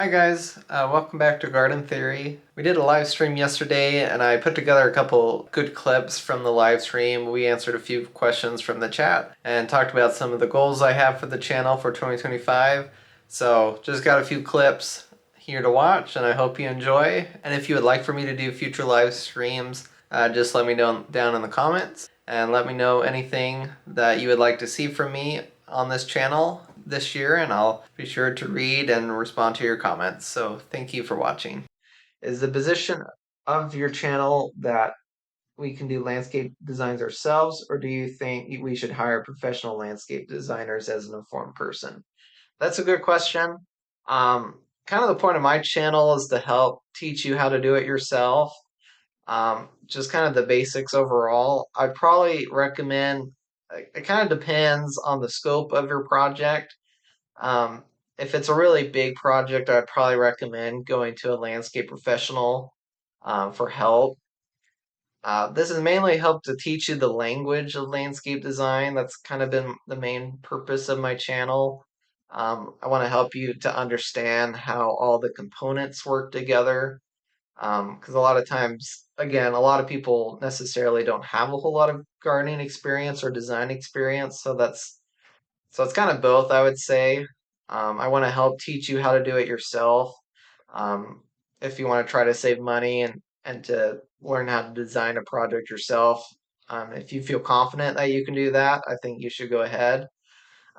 Hi guys, welcome back to Garden Theory. We did a live stream yesterday and I put together a couple good clips from the live stream. We answered a few questions from the chat and talked about some of the goals I have for the channel for 2025. So just got a few clips here to watch and I hope you enjoy. And if you would like for me to do future live streams, just let me know down in the comments and let me know anything that you would like to see from me on this channel this year, and I'll be sure to read and respond to your comments. So thank you for watching. Is the position of your channel that we can do landscape designs ourselves, or do you think we should hire professional landscape designers as an informed person? That's a good question. Kind of the point of my channel is to help teach you how to do it yourself. Just kind of the basics overall. I'd probably recommend, it kind of depends on the scope of your project. Um, if it's a really big project, I'd probably recommend going to a landscape professional for help. This has mainly helped to teach you the language of landscape design. That's kind of been the main purpose of my channel. I want to help you to understand how all the components work together. Because a lot of times, again, a lot of people necessarily don't have a whole lot of gardening experience or design experience, so it's kind of both, I would say. I want to help teach you how to do it yourself. Um, if you want to try to save money and to learn how to design a project yourself, if you feel confident that you can do that, I think you should go ahead.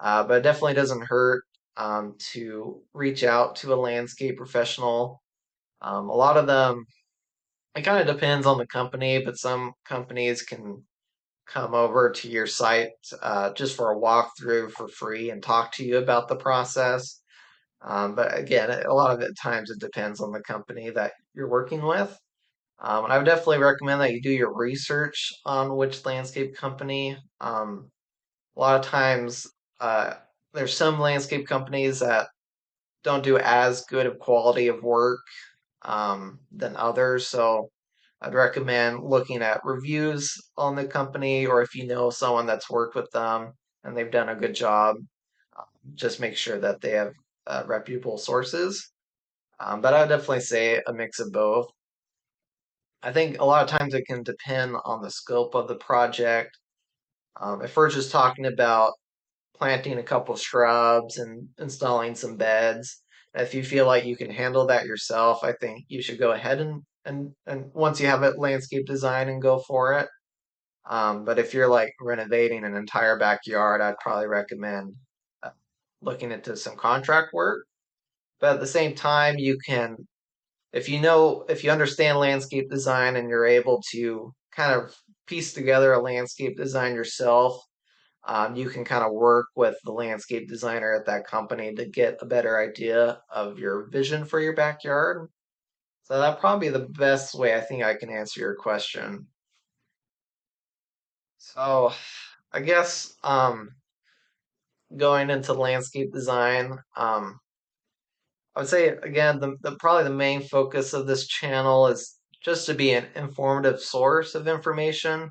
But it definitely doesn't hurt to reach out to a landscape professional. A lot of them, it kind of depends on the company, but some companies can come over to your site just for a walkthrough for free and talk to you about the process. But again, a lot of it times it depends on the company that you're working with. And I would definitely recommend that you do your research on which landscape company. A lot of times, uh, there's some landscape companies that don't do as good of quality of work than others. So I'd recommend looking at reviews on the company, or if you know someone that's worked with them and they've done a good job, just make sure that they have reputable sources. But I would definitely say a mix of both. I think a lot of times it can depend on the scope of the project. If we're just talking about planting a couple shrubs and installing some beds, if you feel like you can handle that yourself, I think you should go ahead and once you have a landscape design and go for it. But if you're like renovating an entire backyard, I'd probably recommend uh, looking into some contract work. But at the same time, you can, if you understand landscape design and you're able to kind of piece together a landscape design yourself, you can kind of work with the landscape designer at that company to get a better idea of your vision for your backyard. So that'd probably be the best way I think I can answer your question. So I guess going into landscape design, I would say again the probably the main focus of this channel is just to be an informative source of information.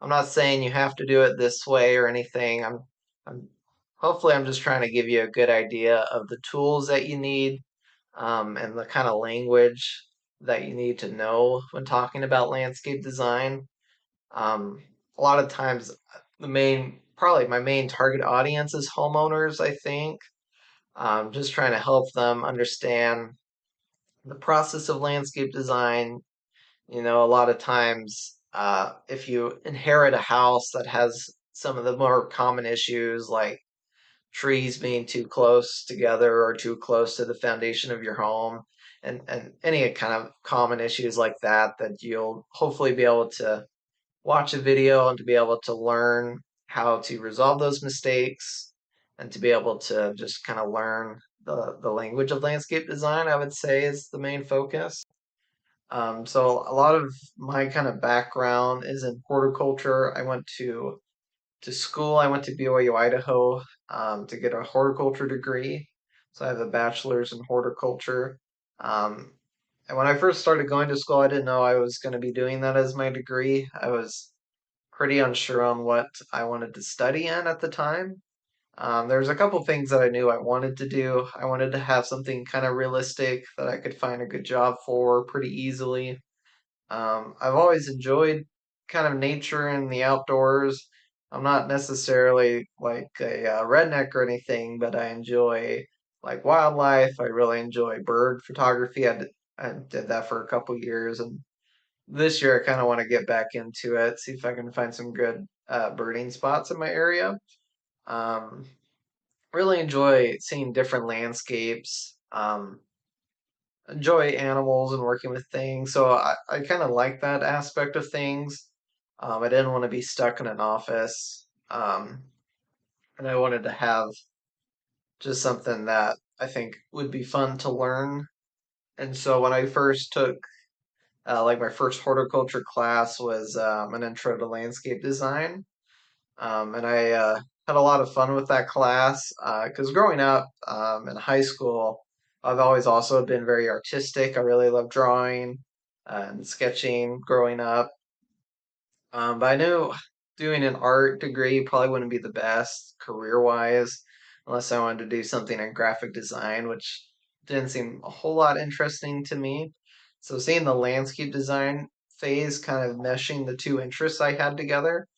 I'm not saying you have to do it this way or anything. I'm hopefully I'm just trying to give you a good idea of the tools that you need, and the kind of language that you need to know when talking about landscape design. A lot of times, probably my main target audience is homeowners, I think. Just trying to help them understand the process of landscape design. A lot of times, if you inherit a house that has some of the more common issues like trees being too close together or too close to the foundation of your home, and any kind of common issues like that, that you'll hopefully be able to watch a video and to be able to learn how to resolve those mistakes and to be able to just kind of learn the language of landscape design, I would say is the main focus. So a lot of my kind of background is in horticulture. I went to school. I went to BYU, Idaho, to get a horticulture degree. So I have a bachelor's in horticulture. Um, and when I first started going to school, I didn't know I was going to be doing that as my degree. I was pretty unsure on what I wanted to study in at the time. There's a couple things that I knew I wanted to do. I wanted to have something kind of realistic that I could find a good job for pretty easily. I've always enjoyed kind of nature and the outdoors. I'm not necessarily like a redneck or anything, but I enjoy like wildlife. I really enjoy bird photography. I did that for a couple years, and this year I kind of want to get back into it, see if I can find some good birding spots in my area. Um, really enjoy seeing different landscapes. Enjoy animals and working with things. So I kind of like that aspect of things. I didn't want to be stuck in an office. And I wanted to have just something that I think would be fun to learn. And so when I first took, like my first horticulture class was an intro to landscape design. And I had a lot of fun with that class because growing up in high school, I've always also been very artistic. I really love drawing and sketching growing up. But I knew doing an art degree probably wouldn't be the best career-wise unless I wanted to do something in graphic design, which didn't seem a whole lot interesting to me. So seeing the landscape design phase kind of meshing the two interests I had together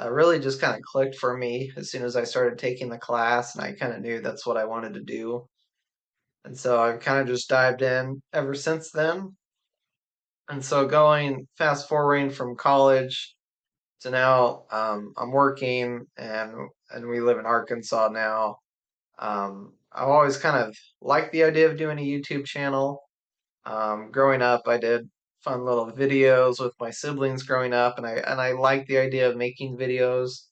really just kind of clicked for me as soon as I started taking the class, and I kind of knew that's what I wanted to do. And so I've kind of just dived in ever since then. And so going fast forwarding from college so now I'm working and we live in Arkansas now. I've always kind of liked the idea of doing a YouTube channel. Growing up, I did fun little videos with my siblings growing up, and I liked the idea of making videos.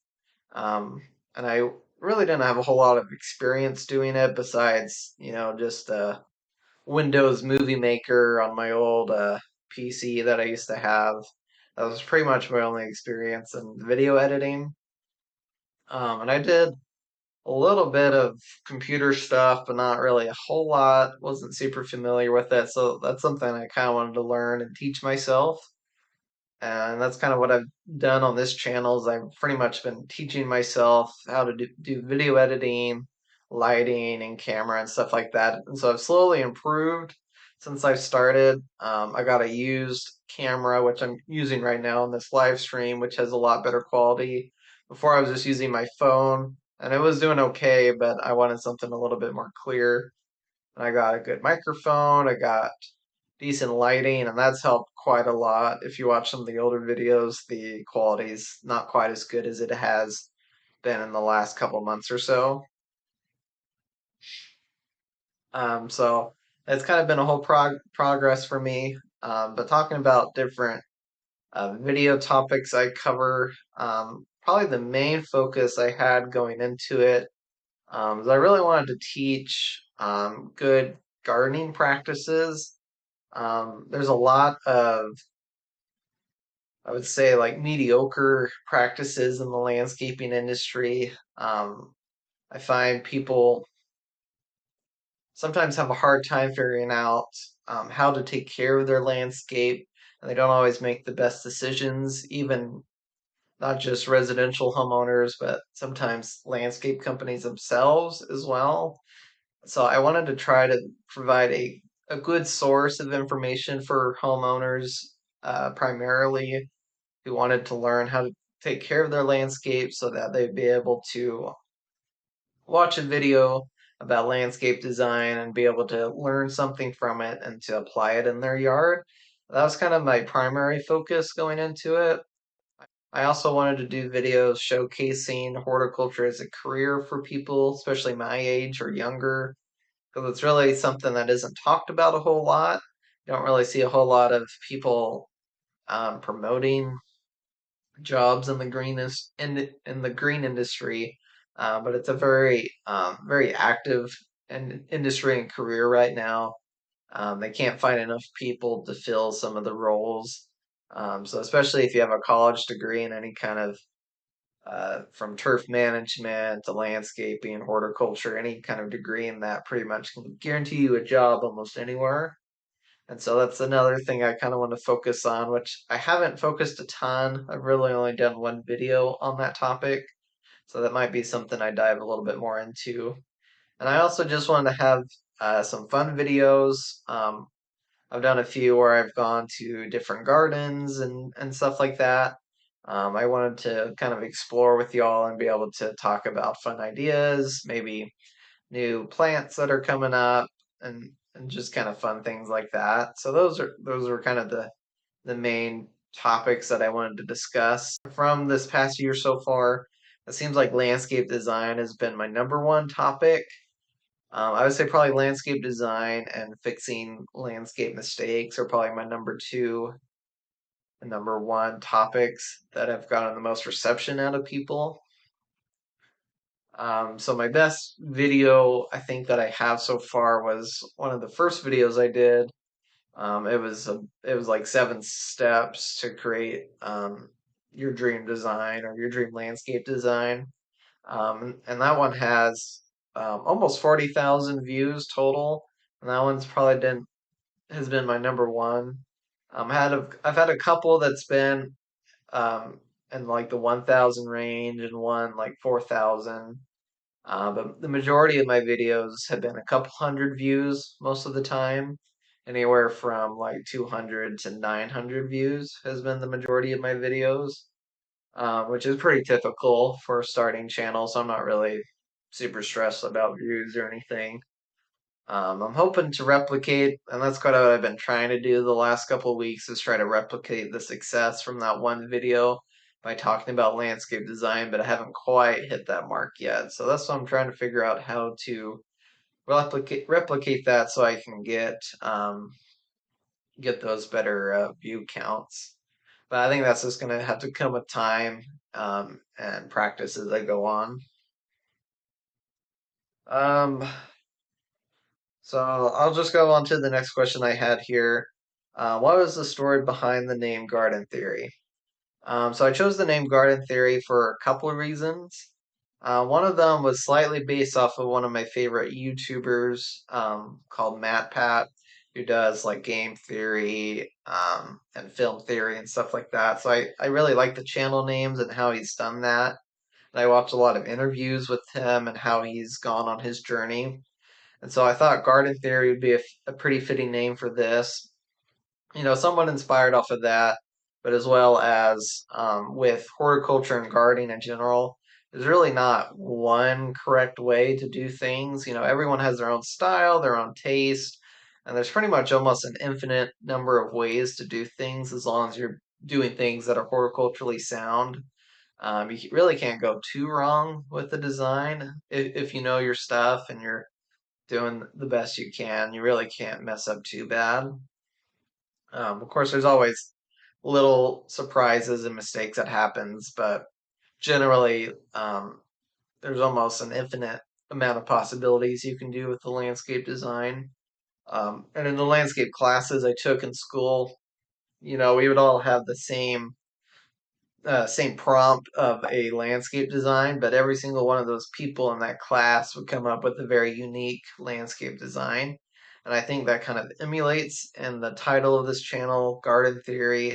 Um, and I really didn't have a whole lot of experience doing it besides, just Windows Movie Maker on my old PC that I used to have. That was pretty much my only experience in video editing. And I did a little bit of computer stuff, but not really a whole lot. Wasn't super familiar with it, so that's something I kind of wanted to learn and teach myself. And that's kind of what I've done on this channel is I've pretty much been teaching myself how to do video editing, lighting, and camera and stuff like that. And so I've slowly improved since I've started. I got a used camera, which I'm using right now on this live stream, which has a lot better quality. Before I was just using my phone, and it was doing okay, but I wanted something a little bit more clear. And I got a good microphone. I got decent lighting, and that's helped quite a lot. If you watch some of the older videos, the quality's not quite as good as it has been in the last couple months or so. So it's kind of been a whole progress for me. But talking about different video topics I cover, probably the main focus I had going into it is I really wanted to teach good gardening practices. There's a lot of I would say like mediocre practices in the landscaping industry. I find people sometimes have a hard time figuring out how to take care of their landscape, and they don't always make the best decisions, even not just residential homeowners, but sometimes landscape companies themselves as well. So I wanted to try to provide a good source of information for homeowners, primarily who wanted to learn how to take care of their landscape so that they'd be able to watch a video about landscape design and be able to learn something from it and to apply it in their yard. That was kind of my primary focus going into it. I also wanted to do videos showcasing horticulture as a career for people, especially my age or younger, because it's really something that isn't talked about a whole lot. You don't really see a whole lot of people promoting jobs in the in the green industry, but it's a very active industry and career right now. They can't find enough people to fill some of the roles. So especially if you have a college degree in any kind of from turf management to landscaping, horticulture, any kind of degree in that pretty much can guarantee you a job almost anywhere. And so that's another thing I kind of want to focus on, which I haven't focused a ton. I've really only done one video on that topic, So that might be something I dive a little bit more into. And I also just wanted to have some fun videos. I've done a few where I've gone to different gardens and stuff like that. I wanted to kind of explore with y'all and be able to talk about fun ideas, maybe new plants that are coming up, and just kind of fun things like that. So those are kind of the main topics that I wanted to discuss from this past year so far. It seems like landscape design has been my number one topic. I would say probably landscape design and fixing landscape mistakes are probably my number two and number one topics that have gotten the most reception out of people. So my best video I think that I have so far was one of the first videos I did. It was like 7 steps to create your dream design or your dream landscape design. And that one has almost 40,000 views total. And that one's probably been has been my number one. I've had a couple that's been um, in like the 1,000 range and one like 4,000. But the majority of my videos have been a couple hundred views most of the time. Anywhere from like 200 to 900 views has been the majority of my videos, which is pretty typical for a starting channel. So I'm not really super stressed about views or anything. I'm hoping to replicate, and that's kind of what I've been trying to do the last couple of weeks, is try to replicate the success from that one video by talking about landscape design, but I haven't quite hit that mark yet. So that's what I'm trying to figure out how to replicate that so I can get those better view counts. But I think that's just gonna have to come with time and practice as I go on. Um, So I'll just go on to the next question I had here. What was the story behind the name Garden Theory? So I chose the name Garden Theory for a couple of reasons. One of them was slightly based off of one of my favorite YouTubers called Matt Pat, who does like game theory and film theory and stuff like that. So I really like the channel names and how he's done that. And I watched a lot of interviews with him and how he's gone on his journey. And so I thought Garden Theory would be a pretty fitting name for this. Somewhat inspired off of that, but as well as with horticulture and gardening in general, there's really not one correct way to do things. Everyone has their own style, their own taste, and there's pretty much almost an infinite number of ways to do things as long as you're doing things that are horticulturally sound. You really can't go too wrong with the design if you know your stuff and you're doing the best you can. You really can't mess up too bad. Of course, there's always little surprises and mistakes that happens, but generally, there's almost an infinite amount of possibilities you can do with the landscape design. And in the landscape classes I took in school, we would all have the same prompt of a landscape design, but every single one of those people in that class would come up with a very unique landscape design. And I think that kind of emulates in the title of this channel, Garden Theory.